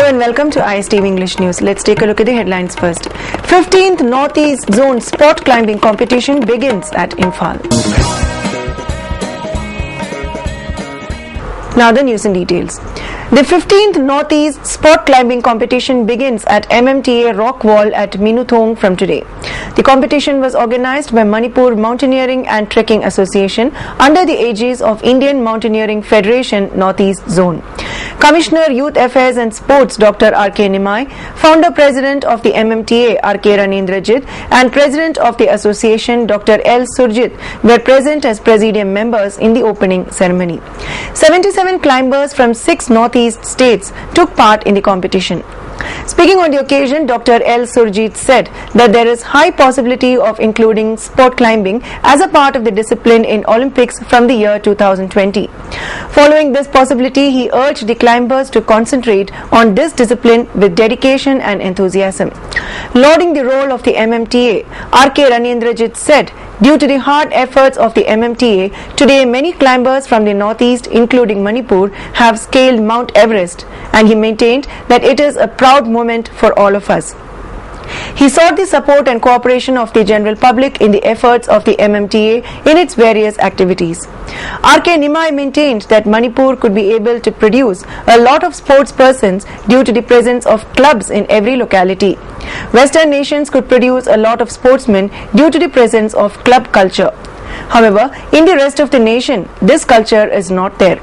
Hello and welcome to ISTV English News. Let's take a look at the headlines first. 15th Northeast Zone Sport Climbing Competition begins at Imphal. Now the news in details. The 15th Northeast Sport Climbing Competition begins at MMTA Rock Wall at Minuthong from today. The competition was organized by Manipur Mountaineering and Trekking Association under the aegis of Indian Mountaineering Federation Northeast Zone. Commissioner Youth Affairs and Sports Dr. R.K. Nimai, Founder President of the MMTA R.K. Ranindrajit and President of the Association Dr. L. Surjit were present as Presidium members in the opening ceremony. 77 climbers from 6 Northeast states took part in the competition. Speaking on the occasion, Dr. L. Surjit said that there is high possibility of including sport climbing as a part of the discipline in Olympics from the year 2020. Following this possibility, he urged the climbers to concentrate on this discipline with dedication and enthusiasm. Lauding the role of the MMTA, R.K. Ranindrajit said, due to the hard efforts of the MMTA, today many climbers from the Northeast, including Manipur, have scaled Mount Everest, and he maintained that it is a proud moment for all of us. He sought the support and cooperation of the general public in the efforts of the MMTA in its various activities. R.K. Nimai maintained that Manipur could be able to produce a lot of sports persons due to the presence of clubs in every locality. Western nations could produce a lot of sportsmen due to the presence of club culture. However, in the rest of the nation, this culture is not there.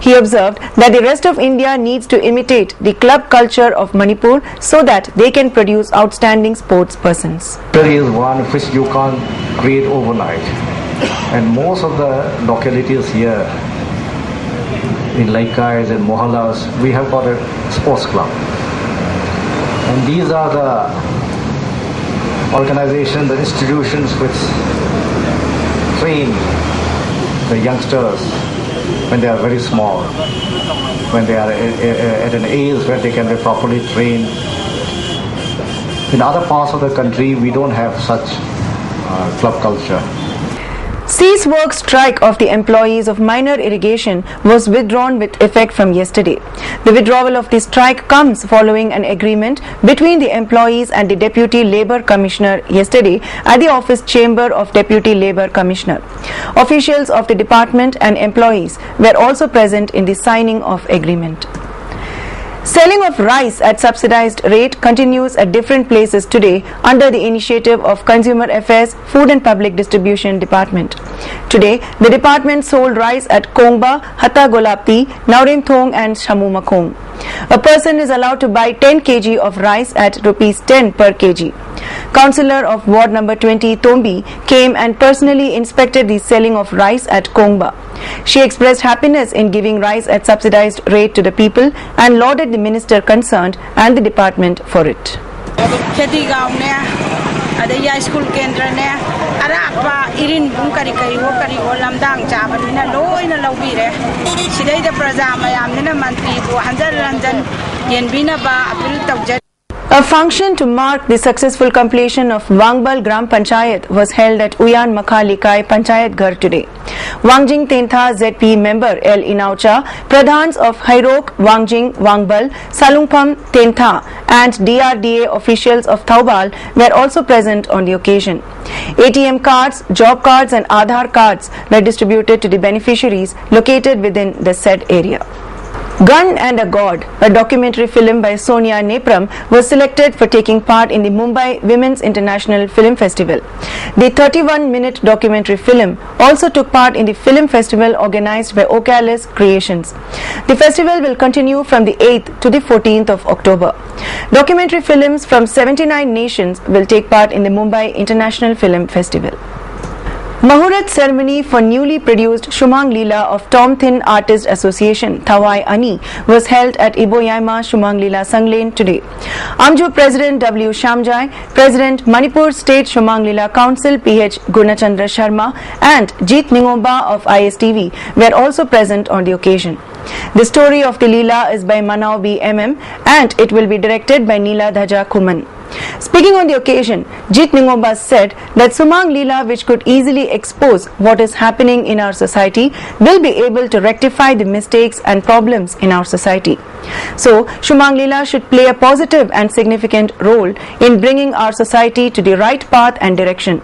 He observed that the rest of India needs to imitate the club culture of Manipur so that they can produce outstanding sports persons. There is one which you can't create overnight, and most of the localities here in Laikais and Mohallas, we have got a sports club, and these are the organizations, the institutions which train the youngsters when they are very small, when they are at an age where they can be properly trained. In other parts of the country, we don't have such club culture. Cease work strike of the employees of minor irrigation was withdrawn with effect from yesterday. The withdrawal of the strike comes following an agreement between the employees and the Deputy Labour Commissioner yesterday at the office chamber of Deputy Labour Commissioner. Officials of the department and employees were also present in the signing of agreement. Selling of rice at subsidized rate continues at different places today under the initiative of Consumer Affairs, Food and Public Distribution Department. Today, the department sold rice at Kongba, Hatta Golapti, Naurimthong and Shamumakong. A person is allowed to buy 10 kg of rice at Rs 10 per kg. Councillor of Ward number 20, Tombi, came and personally inspected the selling of rice at Kongba. She expressed happiness in giving rice at subsidized rate to the people and lauded the minister concerned and the department for it. A function to mark the successful completion of Wangbal Gram Panchayat was held at Uyan Makha Likai Panchayat Ghar today. Wangjing Tentha ZP member L. Inaucha, Pradhans of Hairok, Wangjing, Wangbal, Salungpam, Tentha and DRDA officials of Thaubal were also present on the occasion. ATM cards, job cards and Aadhaar cards were distributed to the beneficiaries located within the said area. Gun and a God, a documentary film by Sonia Nepram, was selected for taking part in the Mumbai Women's International Film Festival. The 31-minute documentary film also took part in the film festival organized by Ocalis Creations. The festival will continue from the 8th to the 14th of October. Documentary films from 79 nations will take part in the Mumbai International Film Festival. Mahurat ceremony for newly produced Shumang Leela of Tom Thin Artist Association, Thawai Ani, was held at Iboyaima Shumang Leela Sanglane today. Amju President W. Shamjai, President Manipur State Shumang Leela Council PH Gurnachandra Sharma and Jeet Ningomba of ISTV were also present on the occasion. The story of the Leela is by Manau B. MM and it will be directed by Neela Dhaja Kuman. Speaking on the occasion, Jit Ningoba said that Sumang Leela, which could easily expose what is happening in our society, will be able to rectify the mistakes and problems in our society. So, Sumang Leela should play a positive and significant role in bringing our society to the right path and direction.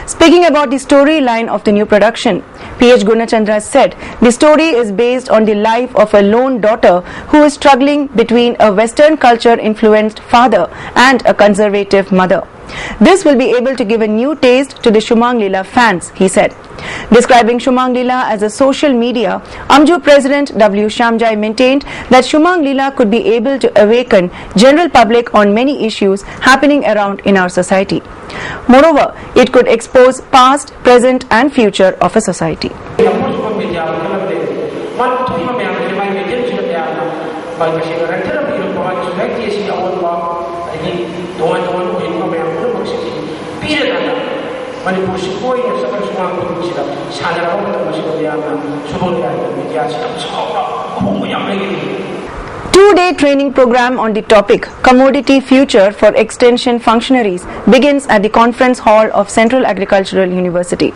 Speaking about the storyline of the new production, P.H. Gunachandra said the story is based on the life of a lone daughter who is struggling between a Western culture influenced father and a conservative mother. This will be able to give a new taste to the Sumang Leela fans, he said. Describing Sumang Leela as a social media, Amju President W. Shamjai maintained that Sumang Leela could be able to awaken general public on many issues happening around in our society. Moreover, it could expose past, present and future of a society. Two-day training program on the topic Commodity Future for Extension Functionaries begins at the Conference Hall of Central Agricultural University.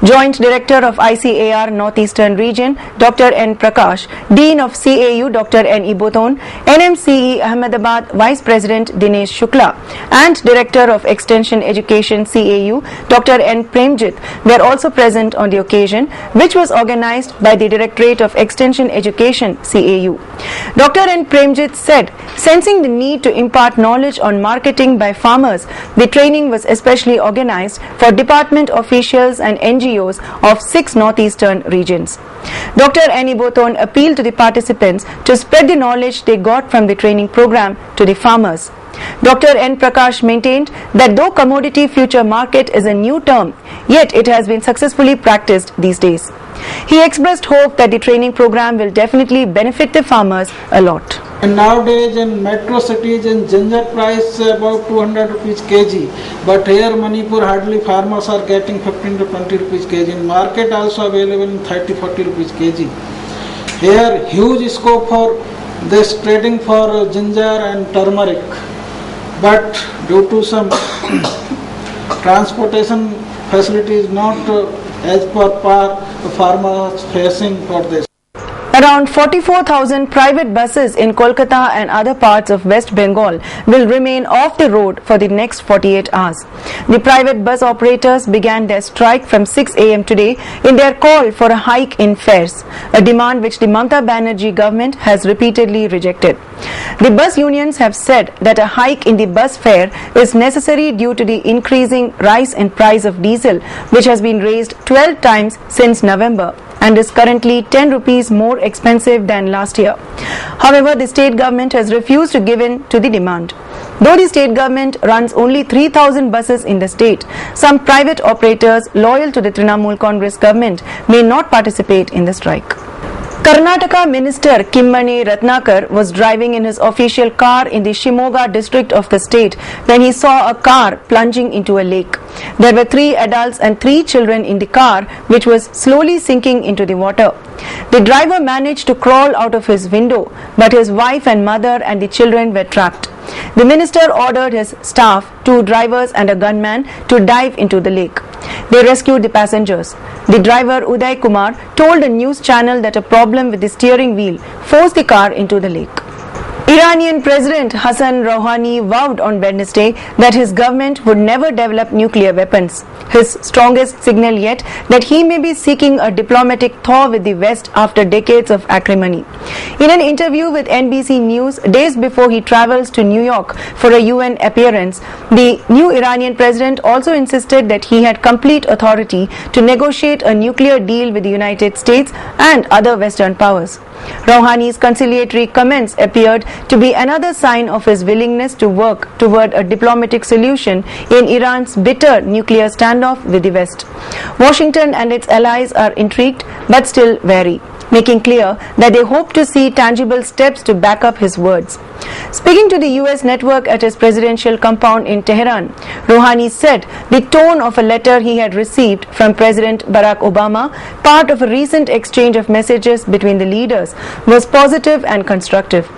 Joint Director of ICAR Northeastern Region, Dr. N. Prakash, Dean of CAU, Dr. N. Iboton, NMCE Ahmedabad Vice President Dinesh Shukla, and Director of Extension Education CAU, Dr. N. Premjit were also present on the occasion, which was organized by the Directorate of Extension Education CAU. Dr. N. Premjit said, sensing the need to impart knowledge on marketing by farmers, the training was especially organized for department officials and NGOs of 6 northeastern regions. Dr. N. Iboton appealed to the participants to spread the knowledge they got from the training program to the farmers. Dr. N. Prakash maintained that though commodity future market is a new term, yet it has been successfully practiced these days. He expressed hope that the training program will definitely benefit the farmers a lot. And nowadays in metro cities in ginger price about 200 rupees kg, but here Manipur hardly farmers are getting 15 to 20 rupees kg. In market also available in 30-40 rupees kg. Here huge scope for this trading for ginger and turmeric, but due to some transportation facilities not as per par, the farmers facing for this. Around 44,000 private buses in Kolkata and other parts of West Bengal will remain off the road for the next 48 hours. The private bus operators began their strike from 6 a.m. today in their call for a hike in fares, a demand which the Mamata Banerjee government has repeatedly rejected. The bus unions have said that a hike in the bus fare is necessary due to the increasing rise in price of diesel, which has been raised 12 times since November and is currently 10 rupees more expensive than last year. However, the state government has refused to give in to the demand. Though the state government runs only 3,000 buses in the state, some private operators loyal to the Trinamool Congress government may not participate in the strike. Karnataka Minister Kimmani Ratnakar was driving in his official car in the Shimoga district of the state when he saw a car plunging into a lake. There were 3 adults and 3 children in the car, which was slowly sinking into the water. The driver managed to crawl out of his window, but his wife and mother and the children were trapped. The minister ordered his staff, 2 drivers and a gunman, to dive into the lake. They rescued the passengers. The driver Uday Kumar told a news channel that a problem with the steering wheel forced the car into the lake. Iranian President Hassan Rouhani vowed on Wednesday that his government would never develop nuclear weapons, his strongest signal yet that he may be seeking a diplomatic thaw with the West after decades of acrimony. In an interview with NBC News days before he travels to New York for a UN appearance, the new Iranian president also insisted that he had complete authority to negotiate a nuclear deal with the United States and other Western powers. Rouhani's conciliatory comments appeared to be another sign of his willingness to work toward a diplomatic solution in Iran's bitter nuclear standoff with the West. Washington and its allies are intrigued but still wary, making clear that they hope to see tangible steps to back up his words. Speaking to the US network at his presidential compound in Tehran, Rouhani said the tone of a letter he had received from President Barack Obama, part of a recent exchange of messages between the leaders, was positive and constructive.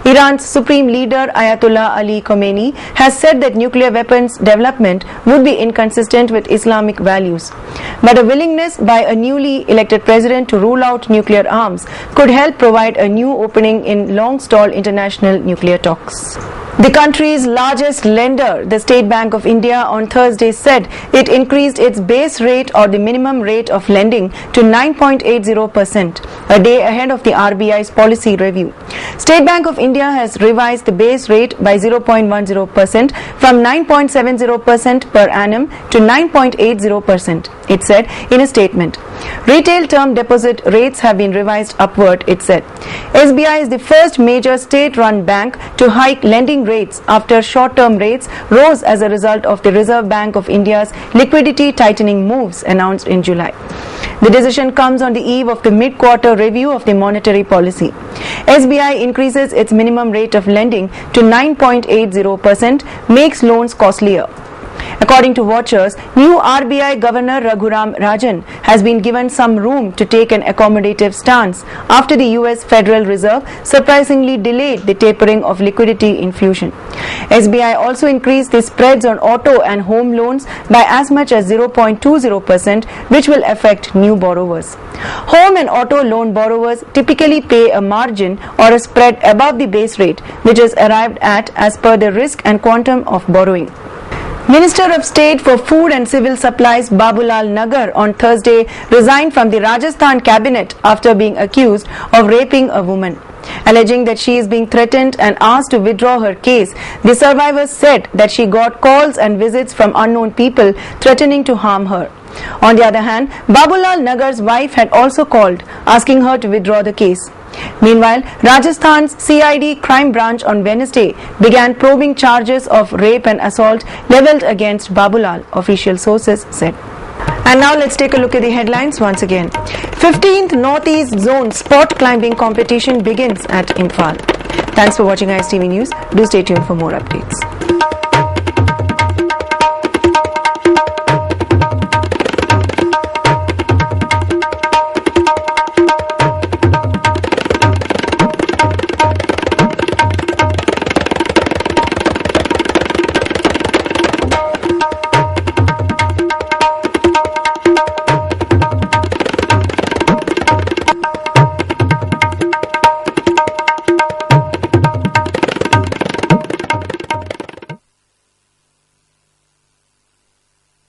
Iran's supreme leader Ayatollah Ali Khamenei has said that nuclear weapons development would be inconsistent with Islamic values. But a willingness by a newly elected president to rule out nuclear arms could help provide a new opening in long-stalled international nuclear talks. The country's largest lender, the State Bank of India, on Thursday said it increased its base rate or the minimum rate of lending to 9.80%, a day ahead of the RBI's policy review. State Bank of India has revised the base rate by 0.10% from 9.70% per annum to 9.80%, it said in a statement. Retail term deposit rates have been revised upward, it said. SBI is the first major state-run bank to hike lending rates after short-term rates rose as a result of the Reserve Bank of India's liquidity tightening moves announced in July. The decision comes on the eve of the mid-quarter review of the monetary policy. SBI increases its minimum rate of lending to 9.80%, makes loans costlier. According to watchers, new RBI Governor Raghuram Rajan has been given some room to take an accommodative stance after the US Federal Reserve surprisingly delayed the tapering of liquidity infusion. SBI also increased the spreads on auto and home loans by as much as 0.20%, which will affect new borrowers. Home and auto loan borrowers typically pay a margin or a spread above the base rate, which is arrived at as per the risk and quantum of borrowing. Minister of State for Food and Civil Supplies Babulal Nagar on Thursday resigned from the Rajasthan cabinet after being accused of raping a woman. Alleging that she is being threatened and asked to withdraw her case, the survivor said that she got calls and visits from unknown people threatening to harm her. On the other hand, Babulal Nagar's wife had also called, asking her to withdraw the case. Meanwhile, Rajasthan's CID crime branch on Wednesday began probing charges of rape and assault levelled against Babulal, official sources said. And now let's take a look at the headlines once again. 15th Northeast Zone Sport Climbing Competition begins at Imphal. Thanks for watching ISTV News. Do stay tuned for more updates.